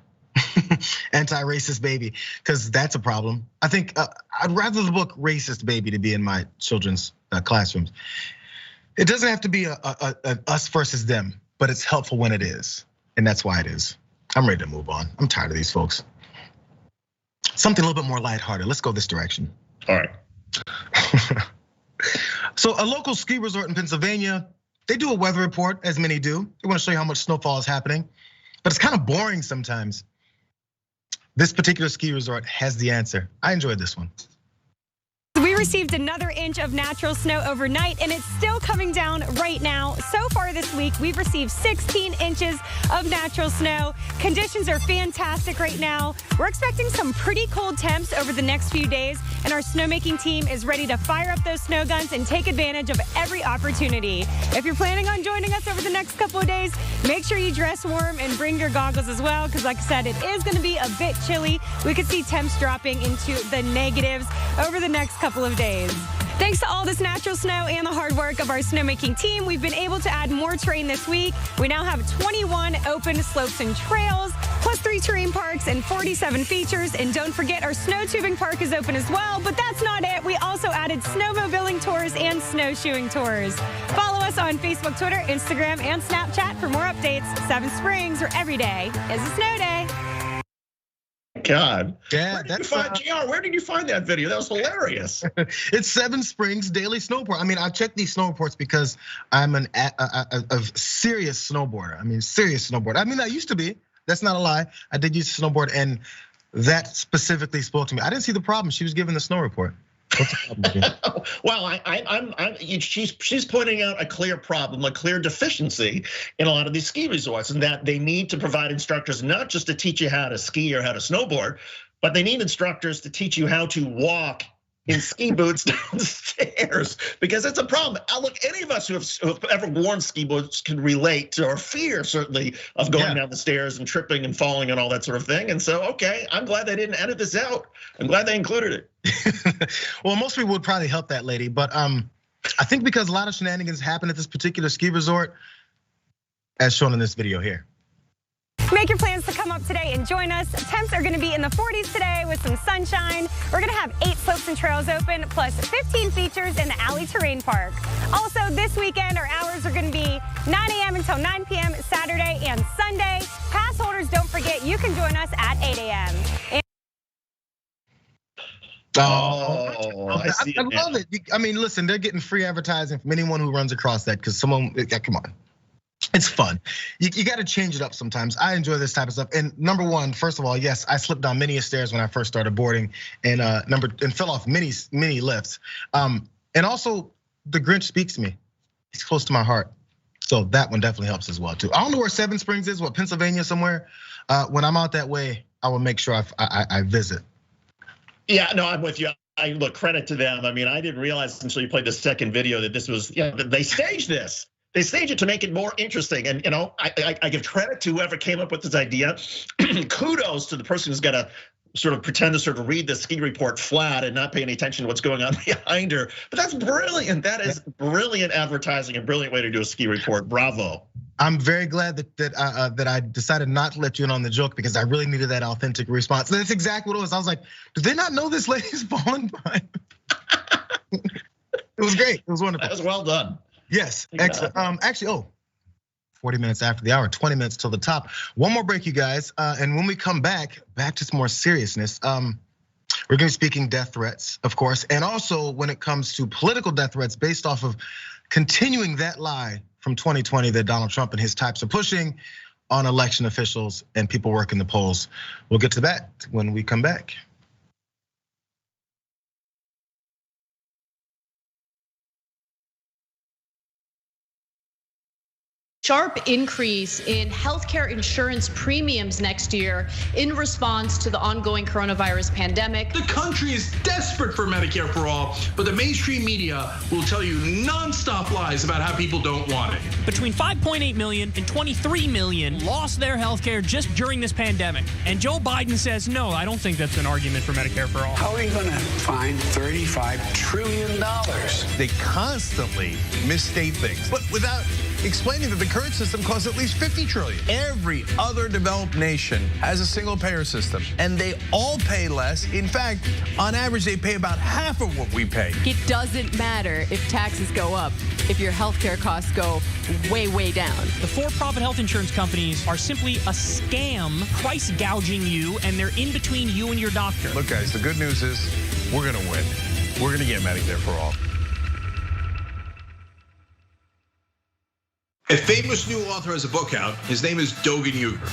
Anti-racist baby, because that's a problem. I think I'd rather the book Racist Baby to be in my children's classrooms. It doesn't have to be a us versus them, but it's helpful when it is. And that's why it is. I'm ready to move on. I'm tired of these folks. Something a little bit more lighthearted. Let's go this direction. All right. So a local ski resort in Pennsylvania, they do a weather report, as many do. They want to show you how much snowfall is happening, but it's kind of boring sometimes. This particular ski resort has the answer. I enjoyed this one. We received another inch of natural snow overnight, and it's still coming down right now. So far this week, we've received 16 inches of natural snow. Conditions are fantastic right now. We're expecting some pretty cold temps over the next few days, and our snowmaking team is ready to fire up those snow guns and take advantage of every opportunity. If you're planning on joining us over the next couple of days, make sure you dress warm and bring your goggles as well, because like I said, it is going to be a bit chilly. We could see temps dropping into the negatives over the next couple of days. Thanks to all this natural snow and the hard work of our snowmaking team, we've been able to add more terrain this week. We now have 21 open slopes and trails, plus 3 terrain parks and 47 features. And don't forget, our snow tubing park is open as well, but that's not it. We also added snowmobiling tours and snowshoeing tours. Follow us on Facebook, Twitter, Instagram, and Snapchat for more updates. 7 Springs, where every day is a snow day. God, yeah, Jayar, where did you find that video? That was hilarious. It's 7 Springs daily snow report. I mean, I check these snow reports because I'm a serious snowboarder. I mean, serious snowboarder. I mean, I used to be. That's not a lie. I did used to snowboard, and that specifically spoke to me. I didn't see the problem. She was giving the snow report. What's the problem? Well, she's pointing out a clear problem, a clear deficiency in a lot of these ski resorts, and that they need to provide instructors not just to teach you how to ski or how to snowboard, but they need instructors to teach you how to walk in ski boots downstairs, because it's a problem. Look, any of us who have ever worn ski boots can relate to our fear, certainly, of going down the stairs and tripping and falling and all that sort of thing. And so, okay, I'm glad they didn't edit this out. I'm glad they included it. Well, most people would probably help that lady, but I think because a lot of shenanigans happen at this particular ski resort, as shown in this video here. Make your plans to come up today and join us. Temps are gonna be in the 40s today with some sunshine. We're gonna have 8 slopes and trails open, plus 15 features in the Alley Terrain Park. Also, this weekend, our hours are gonna be 9 a.m. until 9 p.m. Saturday and Sunday. Pass holders, don't forget, you can join us at 8 a.m. I see it. I love it. I mean, listen, they're getting free advertising from anyone who runs across that because someone, come on. It's fun. You got to change it up sometimes. I enjoy this type of stuff. And number one, first of all, yes, I slipped down many stairs when I first started boarding, and fell off many lifts. And also, the Grinch speaks to me. He's close to my heart, so that one definitely helps as well too. I don't know where Seven Springs is, Pennsylvania somewhere. When I'm out that way, I will make sure I visit. Yeah, no, I'm with you. I look, credit to them. I mean, I didn't realize until you played the second video that this was, they staged this. They staged it to make it more interesting. And I give credit to whoever came up with this idea. Kudos to the person who's got to sort of pretend to sort of read the ski report flat and not pay any attention to what's going on behind her. But that's brilliant. That is brilliant advertising, a brilliant way to do a ski report. Bravo. I'm very glad that I decided not to let you in on the joke because I really needed that authentic response. That's exactly what it was. I was like, do they not know this lady's falling by? It was great. It was wonderful. That was well done. Yes, excellent. Actually, 40 minutes after the hour, 20 minutes till the top. One more break, you guys. And when we come back to some more seriousness. We're gonna be speaking death threats, of course. And also when it comes to political death threats based off of continuing that lie from 2020 that Donald Trump and his types are pushing on election officials and people working the polls. We'll get to that when we come back. Sharp increase in healthcare insurance premiums next year in response to the ongoing coronavirus pandemic. The country is desperate for Medicare for all, but the mainstream media will tell you nonstop lies about how people don't want it. Between 5.8 million and 23 million lost their healthcare just during this pandemic. And Joe Biden says, no, I don't think that's an argument for Medicare for all. How are you gonna find $35 trillion? They constantly misstate things, but without explaining that the current system costs at least 50 trillion. Every other developed nation has a single payer system and they all pay less. In fact, on average, they pay about half of what we pay. It doesn't matter if taxes go up, if your healthcare costs go way, way down. The for-profit health insurance companies are simply a scam, price gouging you, and they're in between you and your doctor. Look, guys, the good news is we're gonna win. We're gonna get Medicare for all. A famous new author has a book out. His name is Dogan Uger.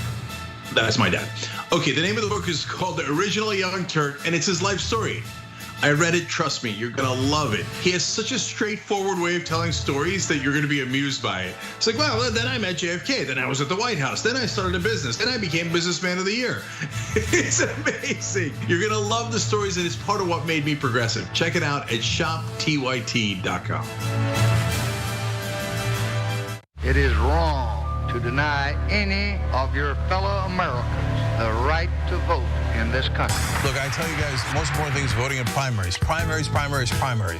That's my dad. Okay, the name of the book is called The Original Young Turk, and it's his life story. I read it, trust me, you're gonna love it. He has such a straightforward way of telling stories that you're gonna be amused by it. It's like, well, then I met JFK, then I was at the White House, then I started a business, then I became Businessman of the Year. It's amazing. You're gonna love the stories, and it's part of what made me progressive. Check it out at shoptyt.com. It is wrong to deny any of your fellow Americans the right to vote in this country. Look, I tell you guys, the most important thing is voting in primaries. Primaries.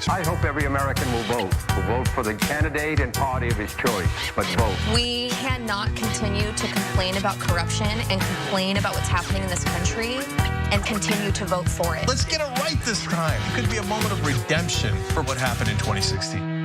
I hope every American will vote for the candidate and party of his choice, but vote. We cannot continue to complain about corruption and complain about what's happening in this country and continue to vote for it. Let's get it right this time. It could be a moment of redemption for what happened in 2016.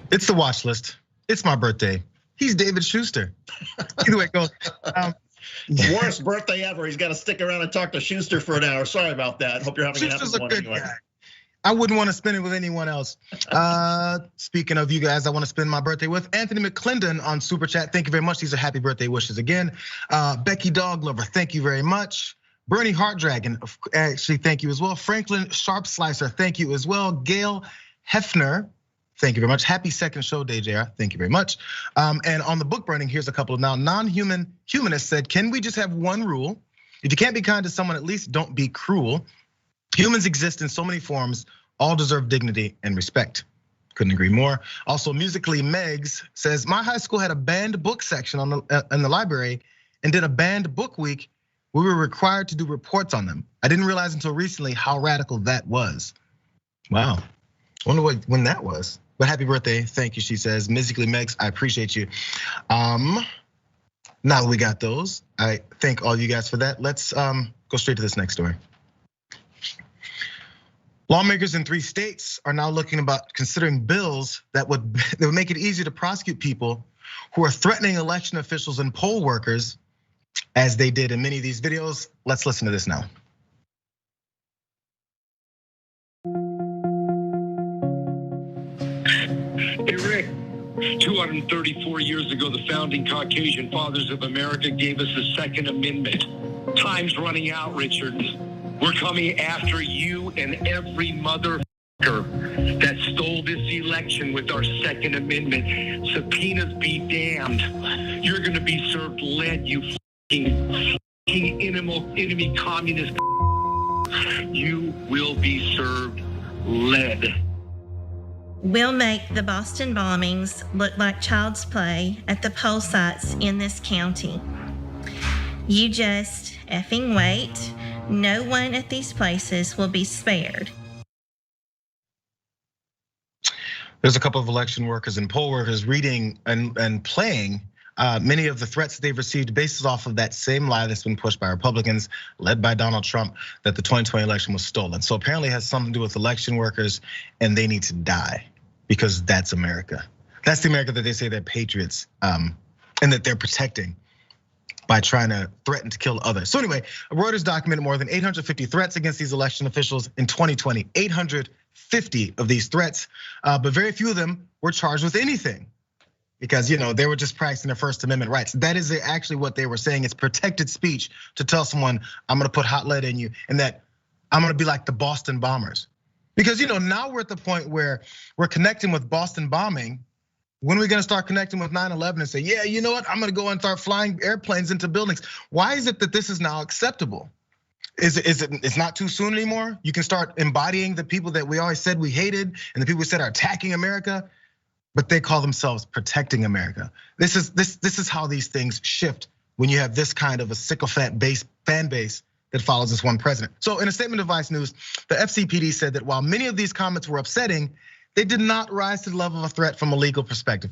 It's the watch list. It's my birthday. He's David Shuster. Either way it goes. Worst birthday ever. He's got to stick around and talk to Shuster for an hour. Sorry about that. Hope you're having an happy one anyway. I wouldn't want to spend it with anyone else. Speaking of you guys, I want to spend my birthday with Anthony McClendon on Super Chat. Thank you very much. These are happy birthday wishes again. Becky Doglover, thank you very much. Bernie Heartdragon, actually, thank you as well. Franklin Sharp Slicer, thank you as well. Gail Hefner, thank you very much. Happy second show day, JR. Thank you very much. And on the book burning, here's a couple of now non-human humanists said, can we just have one rule? If you can't be kind to someone, at least don't be cruel. Humans exist in so many forms, all deserve dignity and respect. Couldn't agree more. Also, Musically Megs says, my high school had a banned book section in the library and did a banned book week. We were required to do reports on them. I didn't realize until recently how radical that was. Wow, I wonder when that was. But happy birthday, thank you, she says. Musically Megs, I appreciate you. Now that we got those, I thank all you guys for that. Let's go straight to this next story. Lawmakers in 3 states are now looking about considering bills that would make it easier to prosecute people who are threatening election officials and poll workers, as they did in many of these videos. Let's listen to this now. Hey, Rick, 234 years ago, the founding Caucasian fathers of America gave us the Second Amendment. Time's running out, Richard. We're coming after you and every motherfucker that stole this election with our Second Amendment. Subpoenas be damned. You're gonna be served lead, you fucking enemy communist. You will be served lead. We'll make the Boston bombings look like child's play at the poll sites in this county. You just effing wait. No one at these places will be spared. There's a couple of election workers and poll workers reading and playing many of the threats that they've received based off of that same lie that's been pushed by Republicans, led by Donald Trump, that the 2020 election was stolen. So apparently it has something to do with election workers, and they need to die because that's America. That's the America that they say they're patriots and that they're protecting by trying to threaten to kill others. So anyway, Reuters documented more than 850 threats against these election officials in 2020. 850 of these threats, but very few of them were charged with anything, because they were just practicing their First Amendment rights. That is actually what they were saying. It's protected speech to tell someone, I'm gonna put hot lead in you, and that I'm gonna be like the Boston bombers. Because now we're at the point where we're connecting with Boston bombing. When are we gonna start connecting with 9/11 and say, yeah, you know what? I'm gonna go and start flying airplanes into buildings. Why is it that this is now acceptable? It's not too soon anymore? You can start embodying the people that we always said we hated and the people we said are attacking America, but they call themselves protecting America. This is how these things shift when you have this kind of a sycophant fan base that follows this one president. So in a statement to Vice News, the FCPD said that while many of these comments were upsetting, they did not rise to the level of a threat from a legal perspective.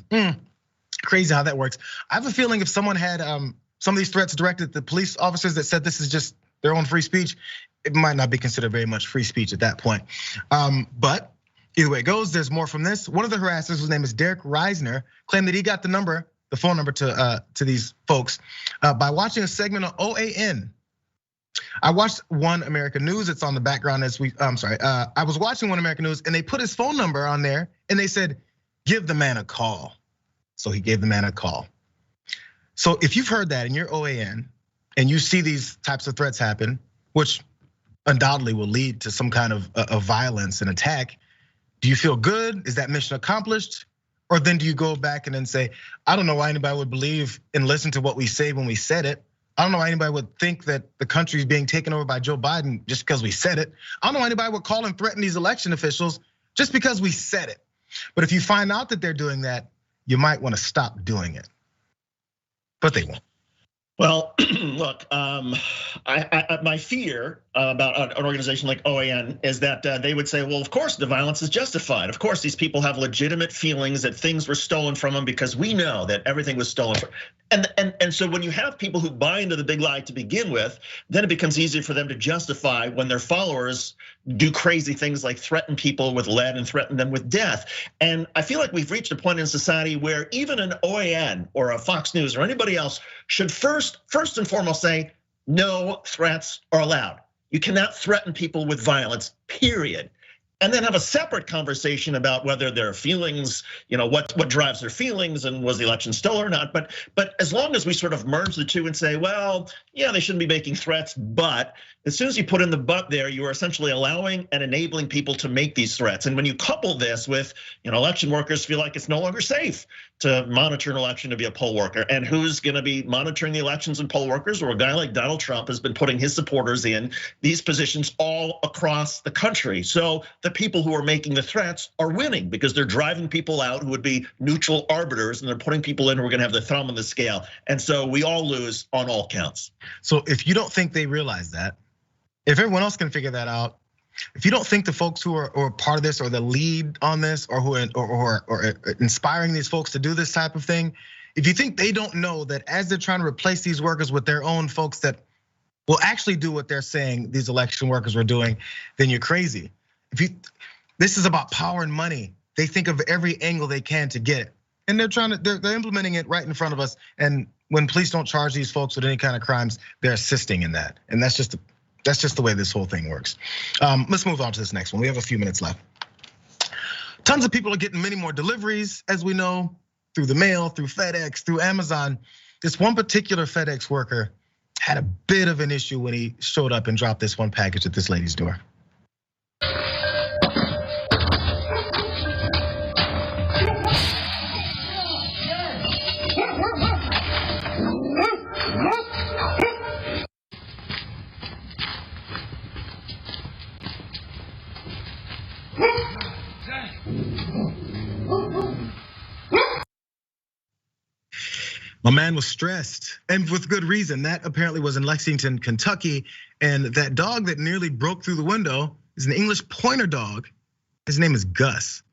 Crazy how that works. I have a feeling if someone had some of these threats directed at the police officers that said this is just their own free speech, it might not be considered very much free speech at that point. But either way it goes, there's more from this. One of the harassers, whose name is Derek Reisner, claimed that he got the phone number to these folks by watching a segment on OAN. I watched One American News. It's on the background as I was watching One American News, and they put his phone number on there, and they said, give the man a call. So he gave the man a call. So if you've heard that in your OAN, and you see these types of threats happen, which undoubtedly will lead to some kind of violence and attack, do you feel good? Is that mission accomplished? Or then do you go back and then say, I don't know why anybody would believe and listen to what we say when we said it. I don't know why anybody would think that the country is being taken over by Joe Biden just because we said it. I don't know why anybody would call and threaten these election officials just because we said it. But if you find out that they're doing that, you might want to stop doing it. But they won't. Well, look, my fear about an organization like OAN is that they would say, well, of course the violence is justified. Of course, these people have legitimate feelings that things were stolen from them because we know that everything was stolen from. And so when you have people who buy into the big lie to begin with, then it becomes easier for them to justify when their followers do crazy things like threaten people with lead and threaten them with death. And I feel like we've reached a point in society where even an OAN or a Fox News or anybody else should first and foremost say, no threats are allowed. You cannot threaten people with violence, period. And then have a separate conversation about whether their feelings, what drives their feelings and was the election stolen or not. But as long as we sort of merge the two and say, well, yeah, they shouldn't be making threats, but as soon as you put in the but there, you are essentially allowing and enabling people to make these threats. And when you couple this with, election workers feel like it's no longer safe to monitor an election to be a poll worker, and who's gonna be monitoring the elections and poll workers? Or a guy like Donald Trump has been putting his supporters in these positions all across the country. So the people who are making the threats are winning because they're driving people out who would be neutral arbiters, and they're putting people in who are gonna have the thumb on the scale. And so we all lose on all counts. So if you don't think they realize that, if everyone else can figure that out, if you don't think the folks who are part of this or the lead on this or who are inspiring these folks to do this type of thing, if you think they don't know that as they're trying to replace these workers with their own folks that will actually do what they're saying these election workers were doing, then you're crazy. This is about power and money. They think of every angle they can to get it. And they're implementing it right in front of us. And when police don't charge these folks with any kind of crimes, they're assisting in that. And that's just the way this whole thing works. Let's move on to this next one. We have a few minutes left. Tons of people are getting many more deliveries, as we know, through the mail, through FedEx, through Amazon. This one particular FedEx worker had a bit of an issue when he showed up and dropped this one package at this lady's door. My man was stressed, and with good reason. That apparently was in Lexington, Kentucky, and that dog that nearly broke through the window is an English pointer dog. His name is Gus.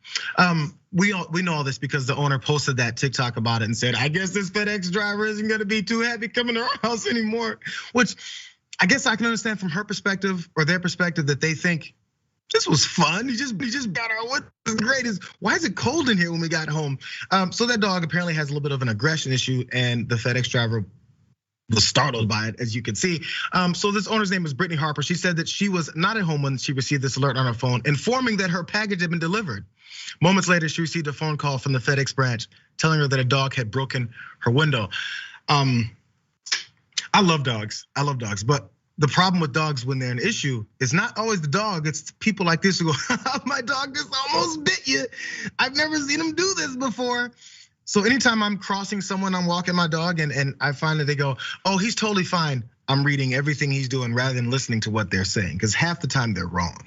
We know all this because the owner posted that TikTok about it and said, "I guess this FedEx driver isn't going to be too happy coming to our house anymore." Which I guess I can understand from her perspective or their perspective that they think this was fun. He just got our what is great is why is it cold in here when we got home? So that dog apparently has a little bit of an aggression issue, and the FedEx driver was startled by it, as you can see. So this owner's name is Brittany Harper. She said that she was not at home when she received this alert on her phone, informing that her package had been delivered. Moments later, she received a phone call from the FedEx branch telling her that a dog had broken her window. I love dogs, but the problem with dogs when they're an issue is not always the dog, it's people like this who go, "My dog just almost bit you. I've never seen him do this before." So anytime I'm crossing someone, I'm walking my dog and I find that they go, "Oh, he's totally fine." I'm reading everything he's doing rather than listening to what they're saying, because half the time they're wrong.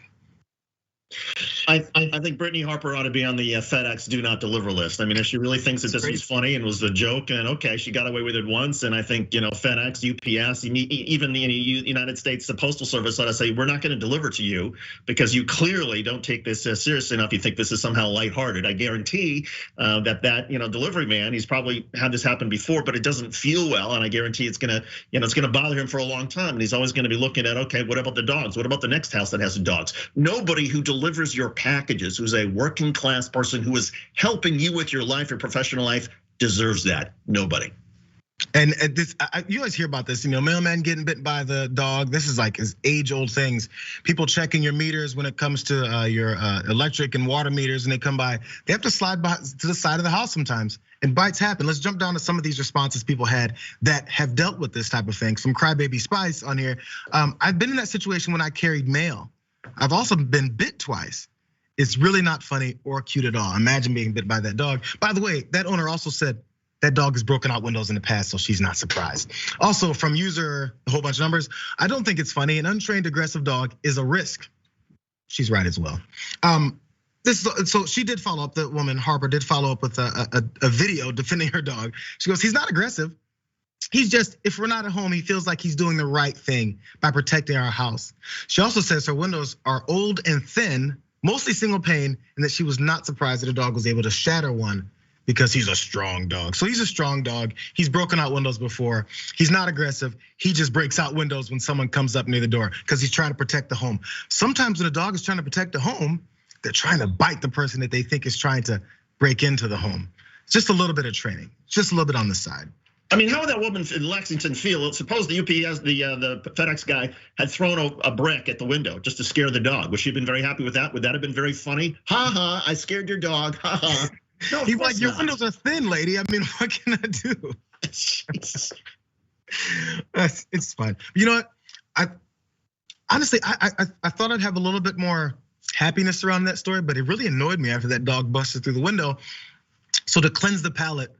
I think Brittany Harper ought to be on the FedEx do not deliver list. I mean, if she really thinks that this was funny and was a joke, and okay, she got away with it once, and I think FedEx, UPS, even the United States, the Postal Service ought to say, we're not going to deliver to you because you clearly don't take this seriously enough. You think this is somehow lighthearted. I guarantee that delivery man, he's probably had this happen before, but it doesn't feel well, and I guarantee it's gonna bother him for a long time, and he's always going to be looking at, okay, what about the dogs? What about the next house that has the dogs? Nobody who delivers your packages, who's a working class person who is helping you with your life, your professional life, deserves that. Nobody. And this, you always hear about this, mailman getting bit by the dog. This is like age-old things. People checking your meters when it comes to your electric and water meters, and they come by. They have to slide by to the side of the house sometimes, and bites happen. Let's jump down to some of these responses people had that have dealt with this type of thing. From Crybaby Spice on here. I've been in that situation when I carried mail. I've also been bit twice. It's really not funny or cute at all. Imagine being bit by that dog. By the way, that owner also said that dog has broken out windows in the past, so she's not surprised. Also from user, a whole bunch of numbers. I don't think it's funny. An untrained aggressive dog is a risk. She's right as well. So she did follow up, the woman, Harper, did follow up with a video defending her dog. She goes, he's not aggressive. He's just, if we're not at home, he feels like he's doing the right thing by protecting our house. She also says her windows are old and thin, mostly single pane, and that she was not surprised that a dog was able to shatter one because he's a strong dog. So he's a strong dog. He's broken out windows before. He's not aggressive. He just breaks out windows when someone comes up near the door because he's trying to protect the home. Sometimes when a dog is trying to protect the home, they're trying to bite the person that they think is trying to break into the home. It's just a little bit of training, just a little bit on the side. I mean, how would that woman in Lexington feel? Suppose the UPS, the FedEx guy had thrown a brick at the window just to scare the dog. Would she have been very happy with that? Would that have been very funny? Ha ha, I scared your dog, ha ha. No, he's like, your windows are thin, lady. I mean, what can I do? It's fine. You know what? I thought I'd have a little bit more happiness around that story, but it really annoyed me after that dog busted through the window. So to cleanse the palate,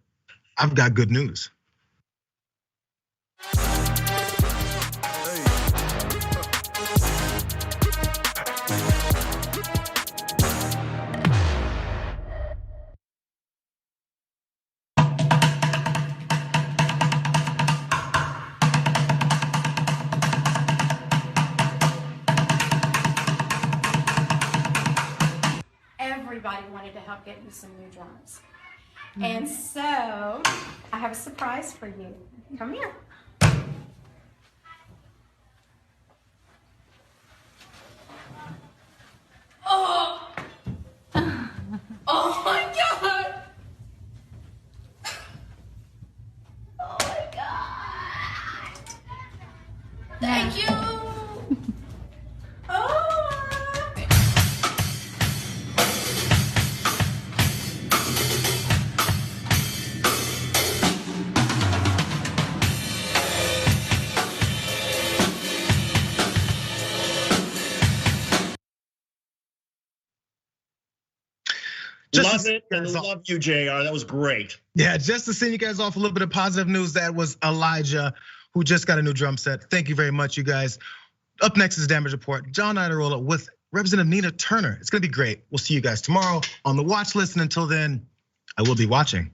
I've got good news. get you some new drums. And so I have a surprise for you. Come here. Oh! Oh my God! Oh my God! Thank you! Oh! Love it, and love you, JR. That was great. Yeah, just to send you guys off a little bit of positive news, that was Elijah, who just got a new drum set. Thank you very much, you guys. Up next is Damage Report. John Idarola with Representative Nina Turner. It's gonna be great. We'll see you guys tomorrow on the watch list, and until then, I will be watching.